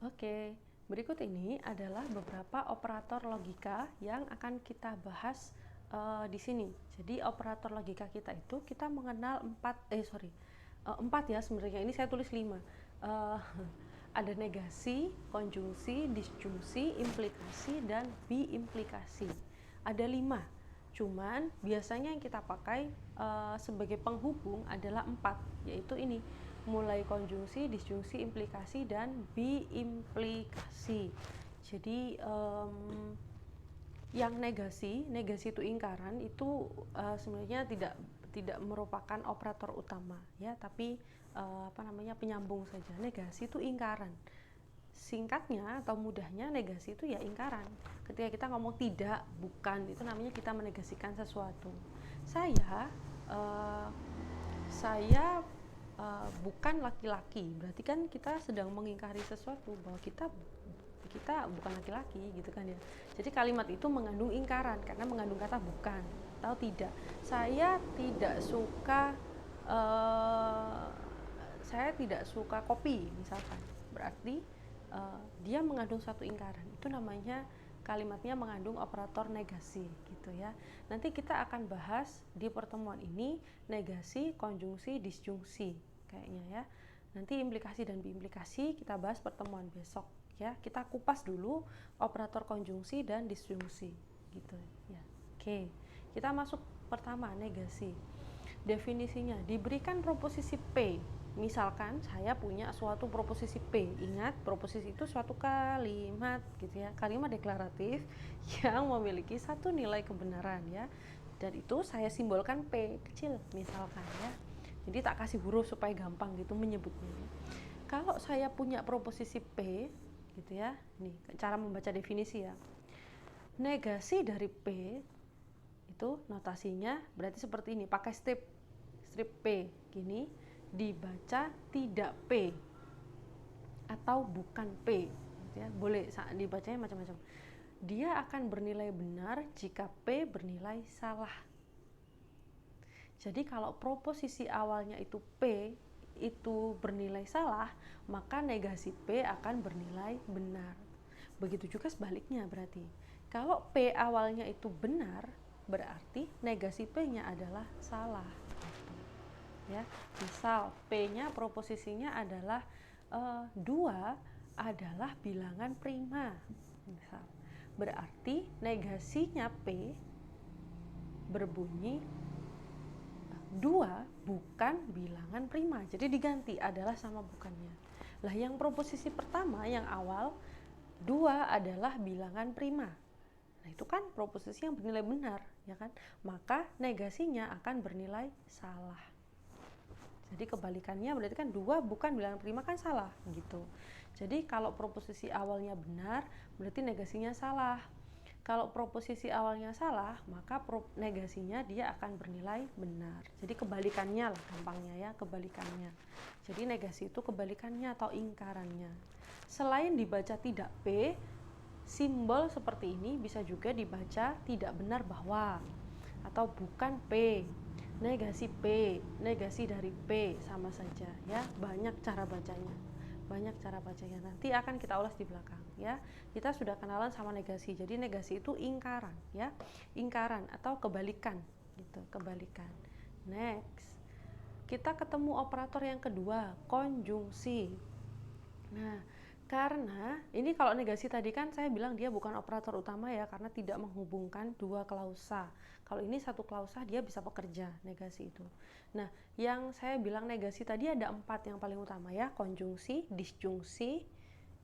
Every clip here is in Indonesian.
Oke, berikut ini adalah beberapa operator logika yang akan kita bahas di sini. Jadi operator logika kita itu kita mengenal empat ya sebenarnya. Ini saya tulis 5. Ada negasi, konjungsi, disjungsi, implikasi, dan biimplikasi. Ada 5. Cuman biasanya yang kita pakai sebagai penghubung adalah 4, yaitu ini, mulai konjungsi, disjungsi, implikasi, dan biimplikasi. Jadi yang negasi itu ingkaran itu sebenarnya tidak merupakan operator utama ya, tapi penyambung saja. Negasi itu ingkaran. Singkatnya atau mudahnya, negasi itu ya ingkaran. Ketika kita ngomong tidak, bukan, itu namanya kita menegasikan sesuatu. Saya bukan laki-laki, berarti kan kita sedang mengingkari sesuatu, bahwa kita bukan laki-laki gitu kan ya. Jadi kalimat itu mengandung ingkaran karena mengandung kata bukan atau tidak. Saya tidak suka kopi misalkan, berarti dia mengandung satu ingkaran. Itu namanya kalimatnya mengandung operator negasi gitu ya. Nanti kita akan bahas di pertemuan ini negasi, konjungsi, disjungsi kayaknya ya. Nanti implikasi dan biimplikasi kita bahas pertemuan besok ya. Kita kupas dulu operator konjungsi dan disjungsi gitu ya. Oke, kita masuk pertama, negasi. Definisinya, diberikan proposisi P. Misalkan saya punya suatu proposisi P. Ingat, proposisi itu suatu kalimat gitu ya, kalimat deklaratif yang memiliki satu nilai kebenaran ya. Dan itu saya simbolkan P kecil misalkan ya. Jadi tak kasih huruf supaya gampang gitu menyebutnya. Kalau saya punya proposisi P gitu ya. Nih, cara membaca definisi ya. Negasi dari P itu notasinya berarti seperti ini, pakai strip P gini, dibaca tidak P atau bukan P gitu ya. Boleh dibacanya macam-macam. Dia akan bernilai benar jika P bernilai salah. Jadi kalau proposisi awalnya itu P itu bernilai salah, maka negasi P akan bernilai benar. Begitu juga sebaliknya berarti. Kalau P awalnya itu benar, berarti negasi P-nya adalah salah. Ya, misal P-nya proposisinya adalah 2 adalah bilangan prima. Misal, berarti negasinya P berbunyi 2 bukan bilangan prima. Jadi diganti adalah sama bukannya. Lah yang proposisi pertama yang awal 2 adalah bilangan prima. Nah, itu kan proposisi yang bernilai benar, ya kan? Maka negasinya akan bernilai salah. Jadi kebalikannya berarti kan 2 bukan bilangan prima kan salah gitu. Jadi kalau proposisi awalnya benar, berarti negasinya salah. Kalau proposisi awalnya salah, maka negasinya dia akan bernilai benar. Jadi kebalikannya lah gampangnya ya, kebalikannya. Jadi negasi itu kebalikannya atau ingkarannya. Selain dibaca tidak P, simbol seperti ini bisa juga dibaca tidak benar bahwa atau bukan P, negasi P, negasi dari P, sama saja ya. Banyak cara bacanya. Nanti akan kita ulas di belakang ya. Kita sudah kenalan sama negasi. Jadi negasi itu ingkaran ya. Ingkaran atau kebalikan gitu, kebalikan. Next. Kita ketemu operator yang kedua, konjungsi. Nah, karena ini kalau negasi tadi kan saya bilang dia bukan operator utama ya, karena tidak menghubungkan dua klausa. Kalau ini satu klausa dia bisa bekerja, negasi itu. Nah, yang saya bilang negasi tadi ada 4 yang paling utama ya, konjungsi, disjungsi,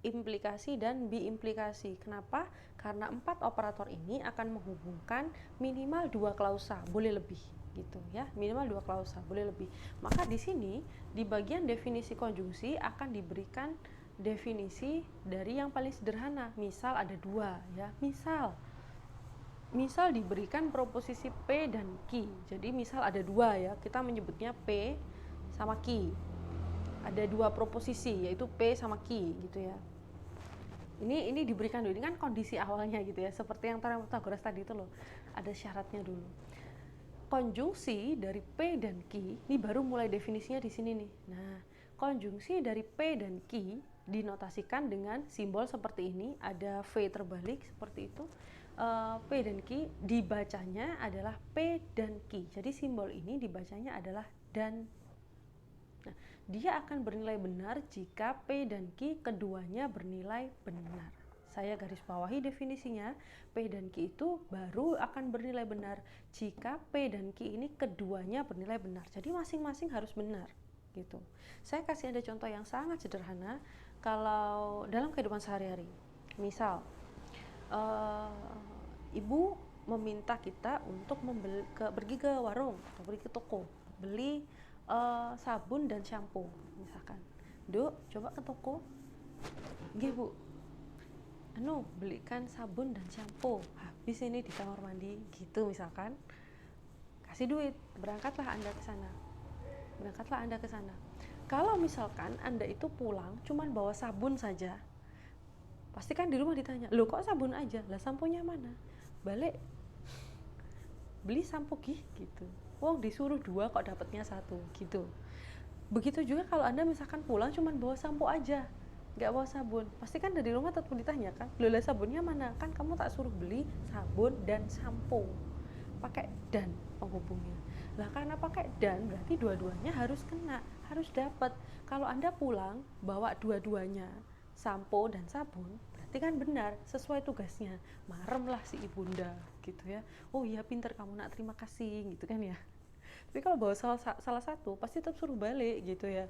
implikasi, dan biimplikasi. Kenapa? Karena 4 operator ini akan menghubungkan minimal 2 klausa, boleh lebih gitu ya, minimal 2 klausa, boleh lebih. Maka di sini di bagian definisi konjungsi akan diberikan definisi dari yang paling sederhana. Misal ada 2 ya, misal diberikan proposisi P dan Q. Jadi misal ada 2 ya, kita menyebutnya P sama Q. Ada 2 proposisi yaitu P sama Q gitu ya. Ini diberikan dulu, ini kan kondisi awalnya gitu ya, seperti yang Pythagoras tadi itu loh, ada syaratnya dulu. Konjungsi dari P dan Q ini baru mulai definisinya di sini nih. Nah, konjungsi dari P dan Q dinotasikan dengan simbol seperti ini, ada V terbalik seperti itu. P dan Q dibacanya adalah P dan Q. Jadi simbol ini dibacanya adalah dan. Nah, dia akan bernilai benar jika P dan Q keduanya bernilai benar. Saya garis bawahi definisinya, P dan Q itu baru akan bernilai benar jika P dan Q ini keduanya bernilai benar. Jadi masing-masing harus benar gitu. Saya kasih Anda contoh yang sangat sederhana kalau dalam kehidupan sehari-hari. Misal ibu meminta kita untuk pergi ke warung atau pergi ke toko, beli sabun dan shampoo misalkan. Duk, coba ke toko. Nggih, Bu. Belikan sabun dan shampoo. Habis ini di kamar mandi gitu misalkan. Kasih duit, berangkatlah Anda ke sana. Kalau misalkan Anda itu pulang cuman bawa sabun saja, pasti kan di rumah ditanya, "Loh kok sabun aja? Lah samponya mana?" Balik beli sampo gitu. Wong disuruh 2 kok dapatnya 1 gitu. Begitu juga kalau Anda misalkan pulang cuman bawa sampo aja, nggak bawa sabun, pasti kan dari rumah tetap ditanya kan, "Loh lah sabunnya mana? Kan kamu tak suruh beli sabun dan sampo." Pakai dan penghubungnya. Lah karena pakai dan berarti dua-duanya harus kena, harus dapat. Kalau Anda pulang bawa dua-duanya, sampo dan sabun, berarti kan benar, sesuai tugasnya. Maremlah si ibunda gitu ya. Oh iya pinter kamu nak, terima kasih gitu kan ya. Tapi kalau bawa salah satu pasti tetap suruh balik gitu ya.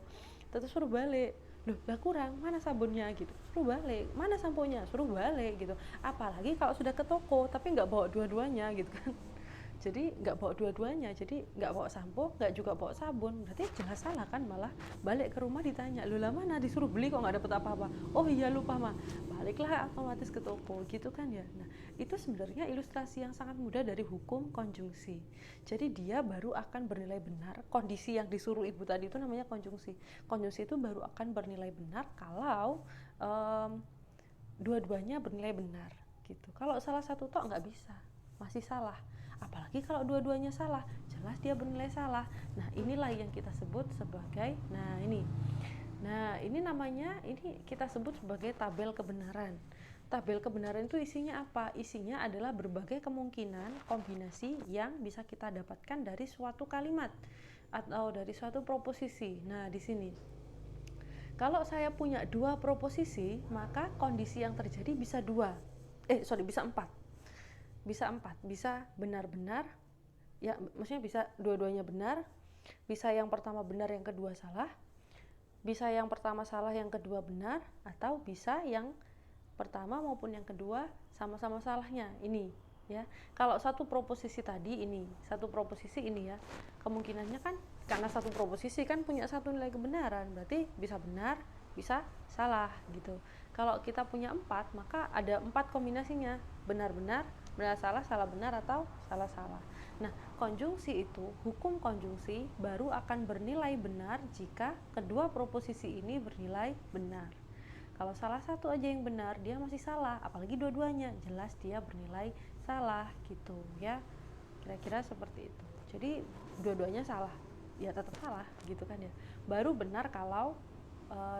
Tetap suruh balik. Loh lah kurang, mana sabunnya gitu, suruh balik. Mana samponya, suruh balik gitu. Apalagi kalau sudah ke toko tapi nggak bawa dua-duanya gitu kan. Jadi nggak bawa dua-duanya, jadi nggak bawa sampo, nggak juga bawa sabun, berarti jelas salah kan. Malah balik ke rumah ditanya, "Loh lah mana, disuruh beli kok nggak dapet apa-apa." "Oh iya lupa mah." Baliklah otomatis ke toko gitu kan ya. Nah itu sebenarnya ilustrasi yang sangat mudah dari hukum konjungsi. Jadi dia baru akan bernilai benar, kondisi yang disuruh ibu tadi itu namanya konjungsi. Konjungsi itu baru akan bernilai benar kalau dua-duanya bernilai benar gitu. Kalau salah satu tok nggak bisa, masih salah. Apalagi kalau dua-duanya salah, jelas dia bernilai salah. Nah inilah yang kita sebut sebagai, ini namanya, ini kita sebut sebagai tabel kebenaran. Tabel kebenaran itu isinya apa? Isinya adalah berbagai kemungkinan kombinasi yang bisa kita dapatkan dari suatu kalimat atau dari suatu proposisi. Nah di sini kalau saya punya 2 proposisi, maka kondisi yang terjadi bisa bisa 4. Bisa benar-benar, ya maksudnya bisa dua-duanya benar, bisa yang pertama benar yang kedua salah, bisa yang pertama salah yang kedua benar, atau bisa yang pertama maupun yang kedua sama-sama salahnya. Ini ya, kalau satu proposisi tadi ini, satu proposisi ini ya, kemungkinannya kan karena satu proposisi kan punya satu nilai kebenaran, berarti bisa benar, bisa salah gitu. Kalau kita punya 4, maka ada 4 kombinasinya, benar-benar, benar salah, salah benar, atau salah-salah. Nah, konjungsi itu, hukum konjungsi baru akan bernilai benar jika kedua proposisi ini bernilai benar. Kalau salah satu aja yang benar, dia masih salah, apalagi dua-duanya, jelas dia bernilai salah gitu ya. Kira-kira seperti itu. Jadi dua-duanya salah, ya tetap salah gitu kan ya. Baru benar kalau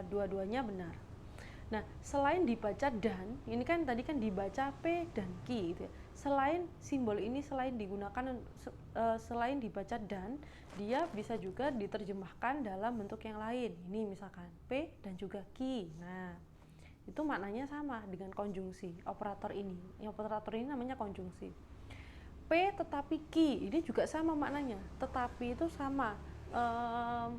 dua-duanya benar. Nah, selain dibaca dan, ini kan tadi kan dibaca P dan Q gitu ya. Selain simbol ini, selain digunakan selain dibaca dan, dia bisa juga diterjemahkan dalam bentuk yang lain. Ini misalkan P dan juga Q. Nah, itu maknanya sama dengan konjungsi. Operator ini namanya konjungsi. P tetapi Q, ini juga sama maknanya. Tetapi itu sama,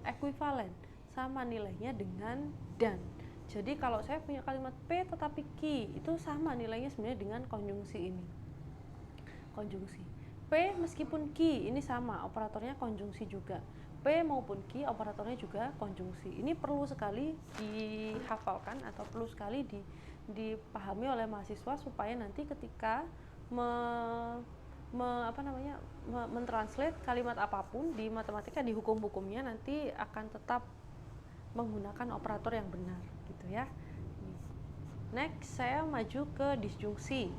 ekuivalen, sama nilainya dengan dan. Jadi kalau saya punya kalimat P tetapi Q, itu sama nilainya sebenarnya dengan konjungsi ini. Konjungsi. P meskipun Q, ini sama, operatornya konjungsi juga. P maupun Q, operatornya juga konjungsi. Ini perlu sekali dihafalkan atau perlu sekali dipahami oleh mahasiswa supaya nanti ketika mentranslate kalimat apapun di matematika, di hukum-hukumnya nanti akan tetap menggunakan operator yang benar gitu ya. Next, saya maju ke disjungsi.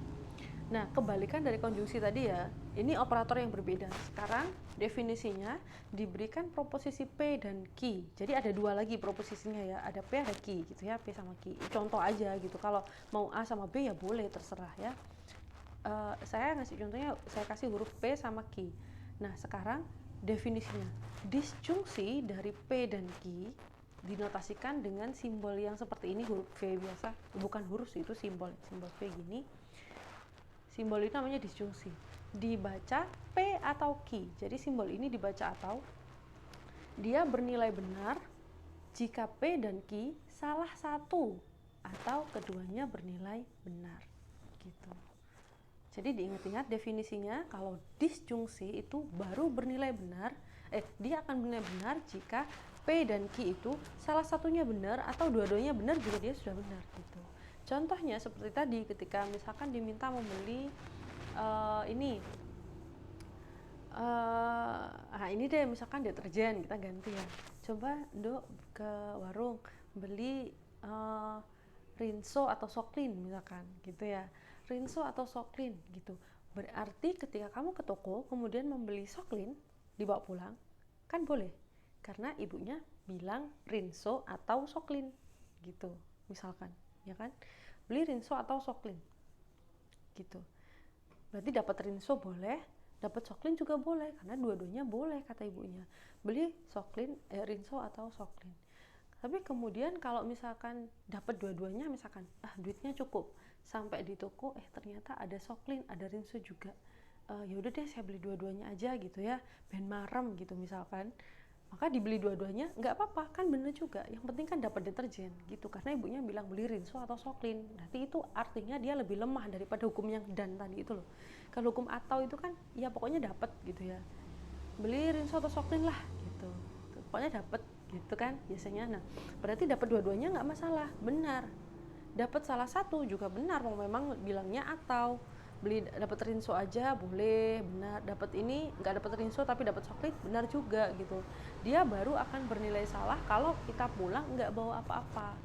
Nah, kebalikan dari konjungsi tadi ya, ini operator yang berbeda. Sekarang definisinya diberikan proposisi P dan Q. Jadi ada dua lagi proposisinya ya, ada P ada Q gitu ya, P sama Q. Contoh aja gitu, kalau mau A sama B ya boleh, terserah ya. Saya ngasih contohnya, saya kasih huruf P sama Q. Nah, sekarang definisinya, disjungsi dari P dan Q dinotasikan dengan simbol yang seperti ini, huruf V biasa, bukan huruf itu simbol V gini. Simbol ini namanya disjungsi, dibaca P atau Q. Jadi simbol ini dibaca atau, dia bernilai benar jika P dan Q salah satu atau keduanya bernilai benar gitu. Jadi diingat-ingat definisinya, kalau disjungsi itu baru bernilai benar, dia akan bernilai benar jika P dan Q itu salah satunya benar atau dua-duanya benar juga dia sudah benar gitu. Contohnya seperti tadi, ketika misalkan diminta membeli ini deh, misalkan deterjen, kita ganti ya. Coba Dok ke warung beli Rinso atau Soklin misalkan gitu ya. Rinso atau Soklin gitu. Berarti ketika kamu ke toko kemudian membeli Soklin dibawa pulang, kan boleh. Karena ibunya bilang Rinso atau Soklin gitu. Misalkan, ya kan? Beli Rinso atau Soklin gitu. Berarti dapat Rinso boleh, dapat Soklin juga boleh, karena dua-duanya boleh kata ibunya. Beli Soklin, Rinso atau Soklin. Tapi kemudian kalau misalkan dapat dua-duanya, misalkan duitnya cukup, sampai di toko ternyata ada Soklin, ada Rinso juga. Ya udah deh saya beli dua-duanya aja gitu ya, ben marem gitu misalkan. Maka dibeli dua-duanya nggak apa-apa, kan bener juga, yang penting kan dapat deterjen gitu, karena ibunya bilang beli Rinso atau Soklin. Berarti itu artinya dia lebih lemah daripada hukum yang dan tadi itu loh. Kalau hukum atau itu kan ya pokoknya dapat gitu ya, beli Rinso atau Soklin lah gitu, pokoknya dapat gitu kan biasanya. Nah, berarti dapat dua-duanya nggak masalah, benar. Dapat salah satu juga benar, mau memang bilangnya atau. Beli dapat Rinso aja boleh, benar. Dapat ini nggak dapat Rinso tapi dapat Soklin, benar juga gitu. Dia baru akan bernilai salah kalau kita pulang nggak bawa apa-apa.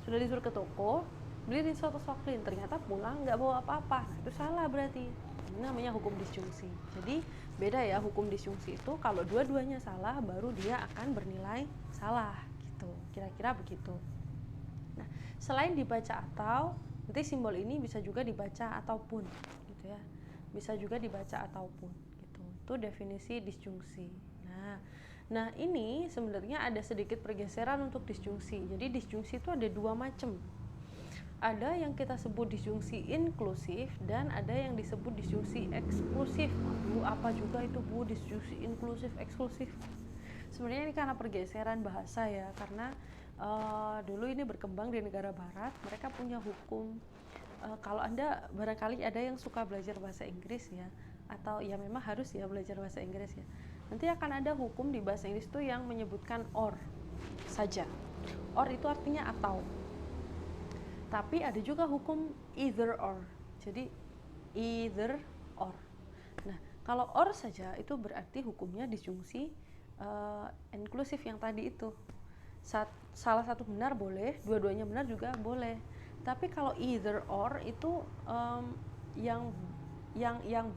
Sudah disuruh ke toko beli Rinso atau Soklin, ternyata pulang nggak bawa apa-apa, nah itu salah berarti. Ini namanya hukum disjungsi. Jadi beda ya, hukum disjungsi itu kalau dua-duanya salah baru dia akan bernilai salah gitu, kira-kira begitu. Nah, selain dibaca atau, nanti simbol ini bisa juga dibaca ataupun gitu ya, bisa juga dibaca ataupun gitu. Itu definisi disjungsi. Nah ini sebenarnya ada sedikit pergeseran untuk disjungsi. Jadi disjungsi itu ada dua macam. Ada yang kita sebut disjungsi inklusif dan ada yang disebut disjungsi eksklusif. Bu, apa juga itu Bu disjungsi inklusif eksklusif? Sebenarnya ini karena pergeseran bahasa ya, karena dulu ini berkembang di negara barat, mereka punya hukum. Kalau Anda barangkali ada yang suka belajar bahasa Inggris ya, atau ya memang harus ya belajar bahasa Inggris ya, nanti akan ada hukum di bahasa Inggris itu yang menyebutkan or saja. Or itu artinya atau. Tapi ada juga hukum either or. Jadi either or. Nah, kalau or saja itu berarti hukumnya disjungsi inklusif yang tadi itu. Salah satu benar boleh, dua-duanya benar juga boleh. Tapi kalau either or itu yang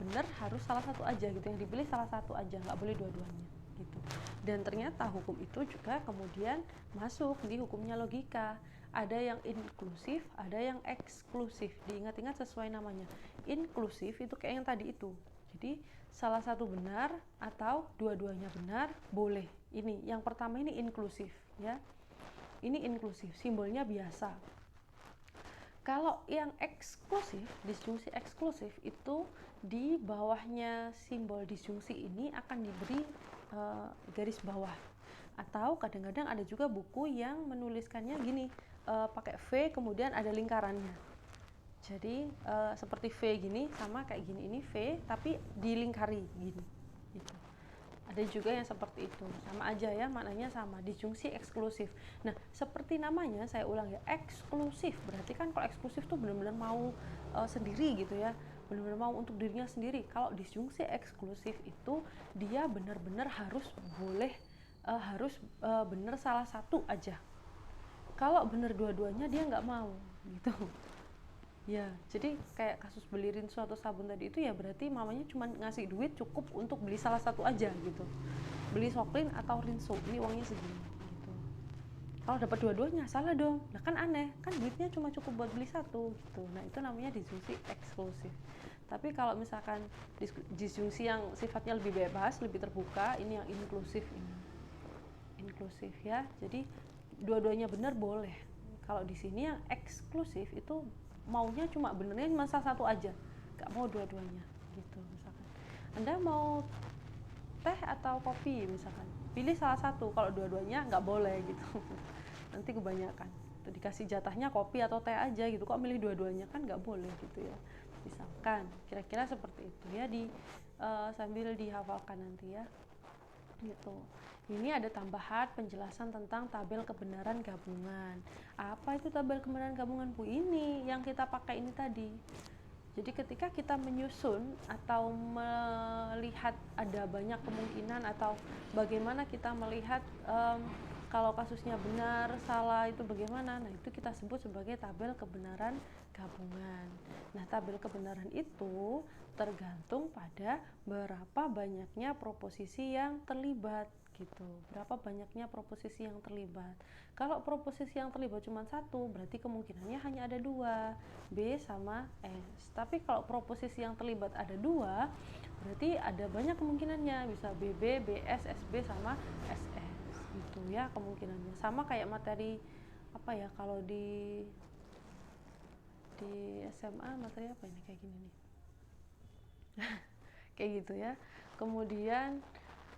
benar harus salah satu aja gitu, yang dipilih salah satu aja, nggak boleh dua-duanya gitu. Dan ternyata hukum itu juga kemudian masuk di hukumnya logika. Ada yang inklusif, ada yang eksklusif. Diingat-ingat sesuai namanya. Inklusif itu kayak yang tadi itu. Jadi salah satu benar atau dua-duanya benar boleh. Ini yang pertama ini inklusif ya. Ini inklusif, simbolnya biasa. Kalau yang eksklusif, disjungsi eksklusif itu di bawahnya simbol disjungsi ini akan diberi garis bawah. Atau kadang-kadang ada juga buku yang menuliskannya gini, pakai V kemudian ada lingkarannya. Jadi seperti V gini, sama kayak gini, ini V tapi dilingkari gini gitu. Ada juga yang seperti itu, sama aja ya, maknanya sama, disjungsi eksklusif. Nah, seperti namanya, saya ulang ya, eksklusif. Berarti kan kalau eksklusif tuh benar-benar mau sendiri gitu ya, benar-benar mau untuk dirinya sendiri. Kalau disjungsi eksklusif itu dia benar-benar harus boleh, benar salah satu aja. Kalau benar dua-duanya dia nggak mau gitu. Ya, jadi kayak kasus beli rinso atau sabun tadi itu ya berarti mamanya cuma ngasih duit cukup untuk beli salah satu aja gitu. Beli Soklin atau rinso, ini uangnya segini gitu. Kalau dapat dua-duanya salah dong. Nah kan aneh, kan duitnya cuma cukup buat beli satu gitu. Nah itu namanya disjungsi eksklusif. Tapi kalau misalkan disjungsi yang sifatnya lebih bebas, lebih terbuka, ini yang inklusif ini. Inklusif ya. Jadi dua-duanya benar boleh. Kalau di sini yang eksklusif itu maunya cuma benernya cuma salah satu aja, nggak mau dua-duanya gitu. Misalkan Anda mau teh atau kopi misalkan, pilih salah satu, kalau dua-duanya nggak boleh gitu. Nanti kebanyakan tuh dikasih jatahnya kopi atau teh aja gitu, kok milih dua-duanya, kan nggak boleh gitu ya. Misalkan kira-kira seperti itu ya, sambil dihafalkan nanti ya gitu. Ini ada tambahan penjelasan tentang tabel kebenaran gabungan. Apa itu tabel kebenaran gabungan Bu? Ini yang kita pakai ini tadi. Jadi ketika kita menyusun atau melihat ada banyak kemungkinan, atau bagaimana kita melihat kalau kasusnya benar, salah itu bagaimana, nah itu kita sebut sebagai tabel kebenaran gabungan. Nah tabel kebenaran itu tergantung pada berapa banyaknya proposisi yang terlibat gitu. Berapa banyaknya proposisi yang terlibat. Kalau proposisi yang terlibat cuma satu, berarti kemungkinannya hanya ada dua, B sama S. Tapi kalau proposisi yang terlibat ada dua, berarti ada banyak kemungkinannya, bisa BB, BS, SB sama SS gitu ya kemungkinannya. Sama kayak materi apa ya, kalau di SMA materi apa ini, kayak gini nih. Kayak gitu ya. Kemudian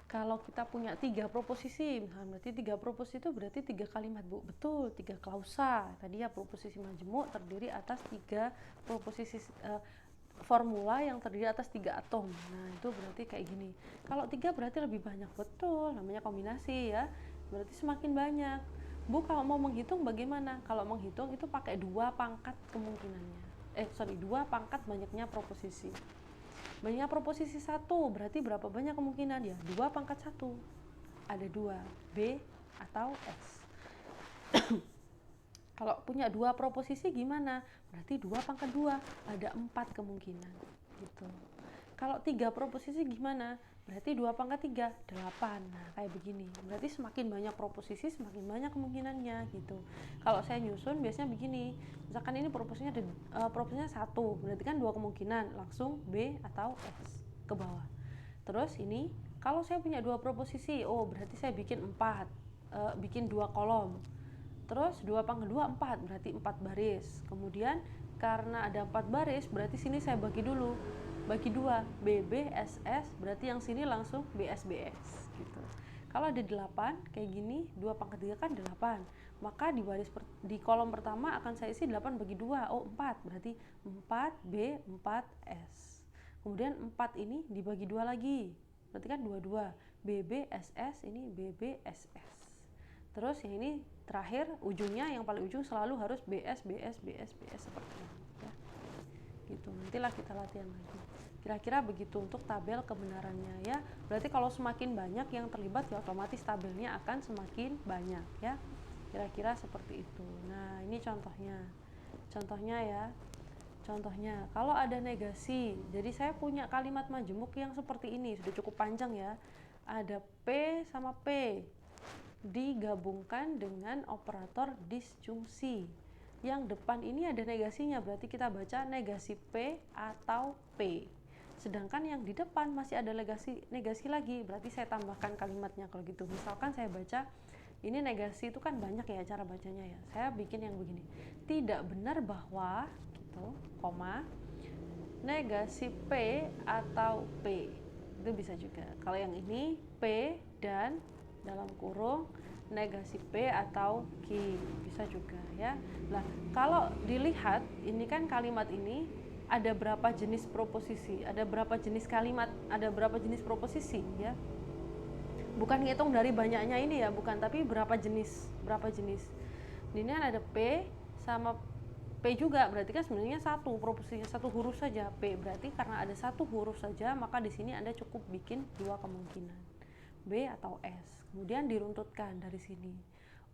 kalau kita punya 3 proposisi, misalnya berarti 3 proposisi itu berarti 3 kalimat Bu. Betul, 3 klausa. Tadi ya proposisi majemuk terdiri atas 3 proposisi formula yang terdiri atas 3 atom. Nah itu berarti kayak gini. Kalau 3 berarti lebih banyak. Betul, namanya kombinasi ya. Berarti semakin banyak. Bu kalau mau menghitung bagaimana? Kalau menghitung itu pakai 2 pangkat kemungkinannya. 2 pangkat banyaknya proposisi. Banyaknya proposisi 1 berarti berapa banyak kemungkinan ya? 2 pangkat 1. Ada 2, B atau S. Kalau punya 2 proposisi gimana? Berarti 2 pangkat 2, ada 4 kemungkinan gitu. Kalau 3 proposisi gimana? Berarti 2 pangkat 3, 8. Nah kayak begini. Berarti semakin banyak proposisi semakin banyak kemungkinannya gitu. Kalau saya nyusun biasanya begini. Misalkan ini proposisinya proposisinya 1, berarti kan 2 kemungkinan, langsung B atau S ke bawah. Terus ini kalau saya punya 2 proposisi, berarti saya bikin 4, bikin 2 kolom. Terus 2 pangkat 2, 4, berarti 4 baris. Kemudian karena ada 4 baris, berarti sini saya bagi dulu. Bagi 2, BB, SS, berarti yang sini langsung BS, BS gitu. Kalau ada 8, kayak gini, 2 pangkat 3 kan 8. Maka di kolom pertama akan saya isi 8 bagi 2, 4, berarti 4B, 4S. Kemudian 4 ini dibagi 2 lagi, berarti kan 22. BB, SS, ini BB, SS. Terus yang ini terakhir, ujungnya yang paling ujung selalu harus BS, BS, BS, BS seperti ini ya. Gitu, nantilah kita latihan lagi. Kira-kira begitu untuk tabel kebenarannya ya. Berarti kalau semakin banyak yang terlibat ya otomatis tabelnya akan semakin banyak ya. Kira-kira seperti itu. Nah, ini contohnya. Contohnya ya. Contohnya, kalau ada negasi, jadi saya punya kalimat majemuk yang seperti ini, sudah cukup panjang ya. Ada P sama P digabungkan dengan operator disjungsi. Yang depan ini ada negasinya, berarti kita baca negasi P atau P. Sedangkan yang di depan masih ada negasi lagi, berarti saya tambahkan kalimatnya kalau gitu. Misalkan saya baca, ini negasi itu kan banyak ya cara bacanya ya. Saya bikin yang begini. Tidak benar bahwa gitu, koma, negasi P atau P. Itu bisa juga. Kalau yang ini P dan dalam kurung negasi P atau Q, bisa juga ya. Nah, kalau dilihat ini kan kalimat ini ada berapa jenis proposisi, ada berapa jenis kalimat, ada berapa jenis proposisi ya. Bukan ngitung dari banyaknya ini ya, bukan, tapi berapa jenis. Ini ada P sama P juga, berarti kan sebenarnya satu proposisinya satu huruf saja P, berarti karena ada satu huruf saja maka di sini Anda cukup bikin 2 kemungkinan, B atau S. Kemudian diruntutkan dari sini.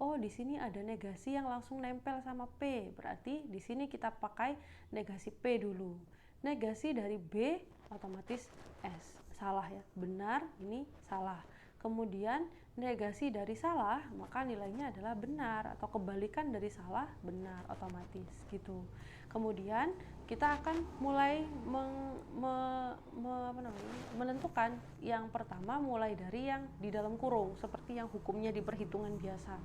oh di sini ada negasi yang langsung nempel sama P, berarti di sini kita pakai negasi P dulu. Negasi dari B otomatis S, salah ya, benar, ini salah. Kemudian negasi dari salah, maka nilainya adalah benar, atau kebalikan dari salah, benar otomatis gitu. Kemudian kita akan mulai menentukan yang pertama mulai dari yang di dalam kurung, seperti yang hukumnya di perhitungan biasa.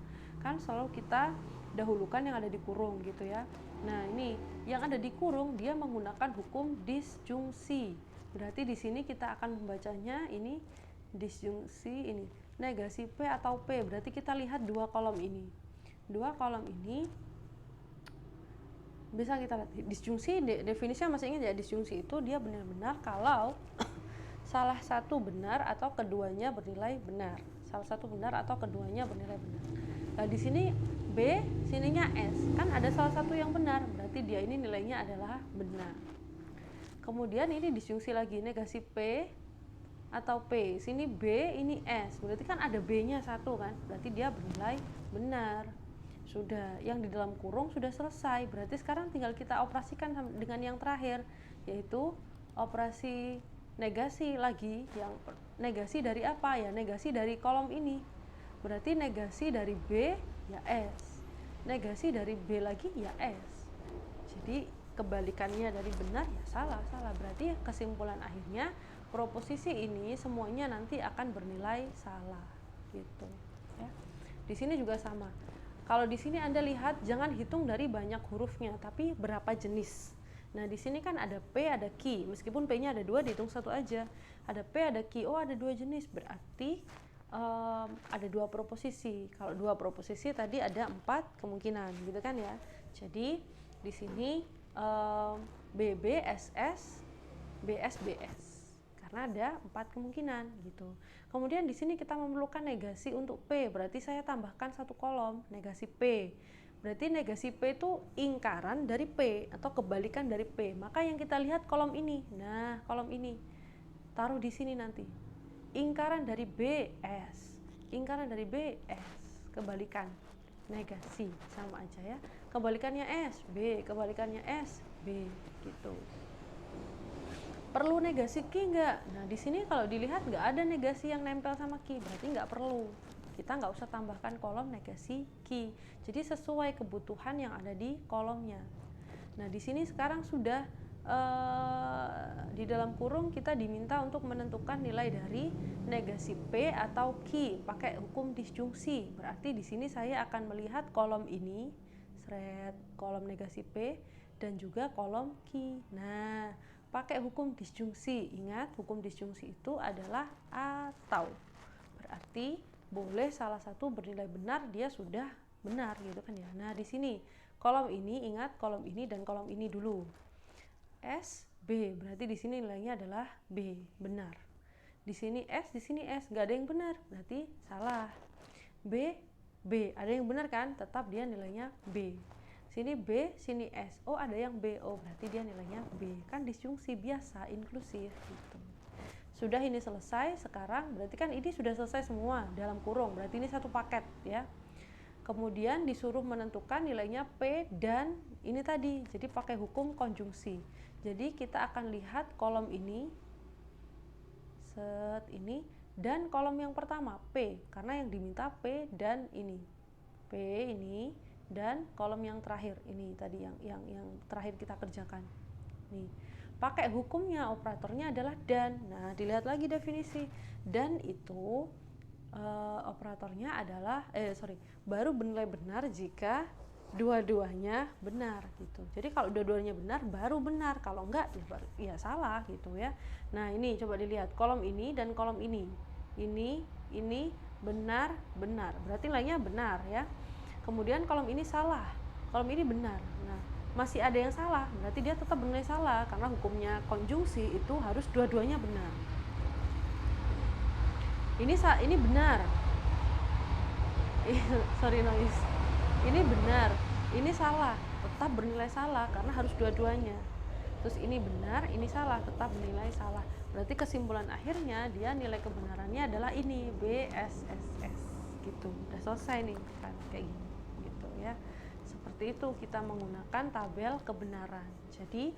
Kan selalu kita dahulukan yang ada di kurung gitu ya. Nah, ini yang ada di kurung dia menggunakan hukum disjungsi. Berarti di sini kita akan membacanya ini disjungsi ini negasi P atau P. Berarti kita lihat dua kolom ini. Dua kolom ini bisa kita lihat disjungsi, definisinya masih ingat ya, disjungsi itu dia benar-benar kalau salah satu benar atau keduanya bernilai benar. Salah satu benar atau keduanya bernilai benar. Nah, di sini B, sininya S. Kan ada salah satu yang benar, berarti dia ini nilainya adalah benar. Kemudian ini disjungsi lagi, negasi P atau P. Sini B, ini S. Berarti kan ada B-nya satu kan, berarti dia bernilai benar. Sudah, yang di dalam kurung sudah selesai. Berarti sekarang tinggal kita operasikan dengan yang terakhir, yaitu operasi negasi lagi. Yang negasi dari apa ya? Negasi dari kolom ini. Berarti negasi dari B ya S. Negasi dari B lagi ya S. Jadi kebalikannya dari benar ya salah. Berarti kesimpulan akhirnya proposisi ini semuanya nanti akan bernilai salah gitu ya. Di sini juga sama. Kalau di sini Anda lihat jangan hitung dari banyak hurufnya, tapi berapa jenis. Nah, di sini kan ada P, ada Q. Meskipun P-nya ada dua, dihitung satu aja. Ada P, ada Q. Oh, ada dua jenis. Berarti ada dua proposisi. Kalau dua proposisi tadi ada 4 kemungkinan, gitu kan ya. Jadi di sini BB, SS, BS, BS. Karena ada 4 kemungkinan gitu. Kemudian di sini kita memerlukan negasi untuk P, berarti saya tambahkan satu kolom negasi P. Berarti negasi P itu ingkaran dari P atau kebalikan dari P. Maka yang kita lihat kolom ini. Nah, kolom ini taruh di sini nanti. Ingkaran dari B S, ingkaran dari B S, kebalikan negasi sama aja ya. Kebalikannya S B, kebalikannya S B gitu. Perlu negasi Q enggak? Nah, di sini kalau dilihat nggak ada negasi yang nempel sama Q, berarti nggak perlu. Kita nggak usah tambahkan kolom negasi Q. Jadi sesuai kebutuhan yang ada di kolomnya. Nah, di sini sekarang sudah di dalam kurung kita diminta untuk menentukan nilai dari negasi P atau Q pakai hukum disjungsi. Berarti di sini saya akan melihat kolom ini, kolom negasi P dan juga kolom Q. Nah, pakai hukum disjungsi. Ingat, hukum disjungsi itu adalah atau. Berarti boleh salah satu bernilai benar, dia sudah benar gitu kan ya. Nah, di sini kolom ini, ingat kolom ini dan kolom ini dulu. S B, berarti di sini nilainya adalah B, benar. Di sini S, di sini S, nggak ada yang benar, berarti salah. B, B, ada yang benar kan? Tetap dia nilainya B. Sini B, sini S. Oh, ada yang B. Oh, berarti dia nilainya B. Kan disjungsi biasa, inklusif gitu. Sudah ini selesai, sekarang berarti kan ini sudah selesai semua dalam kurung. Berarti ini satu paket ya. Kemudian disuruh menentukan nilainya P dan ini tadi. Jadi pakai hukum konjungsi. Jadi kita akan lihat kolom ini, ini dan kolom yang pertama P, karena yang diminta P dan ini. P ini dan kolom yang terakhir ini tadi yang terakhir kita kerjakan. Nih, pakai hukumnya operatornya adalah dan. Nah, dilihat lagi definisi. Dan itu operatornya adalah baru bernilai benar jika dua-duanya benar gitu. Jadi kalau dua-duanya benar baru benar, kalau enggak ya salah gitu ya. Nah, ini coba dilihat kolom ini dan kolom ini. Ini benar. Berarti nilainya benar ya. Kemudian kolom ini salah, kolom ini benar. Nah, masih ada yang salah, berarti dia tetap bernilai salah karena hukumnya konjungsi itu harus dua-duanya benar. Ini benar. Sorry noise. Ini benar, ini salah, tetap bernilai salah karena harus dua-duanya. Terus ini benar, ini salah, tetap bernilai salah. Berarti kesimpulan akhirnya dia nilai kebenarannya adalah ini B S S S gitu. Udah selesai nih kan kayak gini gitu ya. Seperti itu kita menggunakan tabel kebenaran. Jadi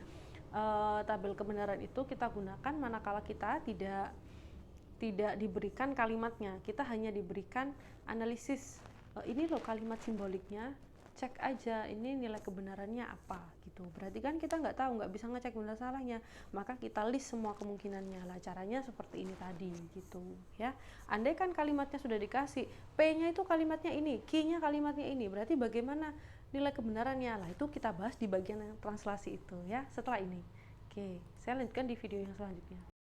tabel kebenaran itu kita gunakan manakala kita tidak diberikan kalimatnya, kita hanya diberikan analisis. Ini loh kalimat simboliknya, cek aja ini nilai kebenarannya apa gitu. Berarti kan kita nggak tahu, nggak bisa ngecek benar salahnya, maka kita list semua kemungkinannya lah. Caranya seperti ini tadi gitu ya. Andai kan kalimatnya sudah dikasih, P-nya itu kalimatnya ini, Q-nya kalimatnya ini, berarti bagaimana nilai kebenarannya lah, itu kita bahas di bagian translasi itu ya setelah ini. Oke, saya lanjutkan di video yang selanjutnya.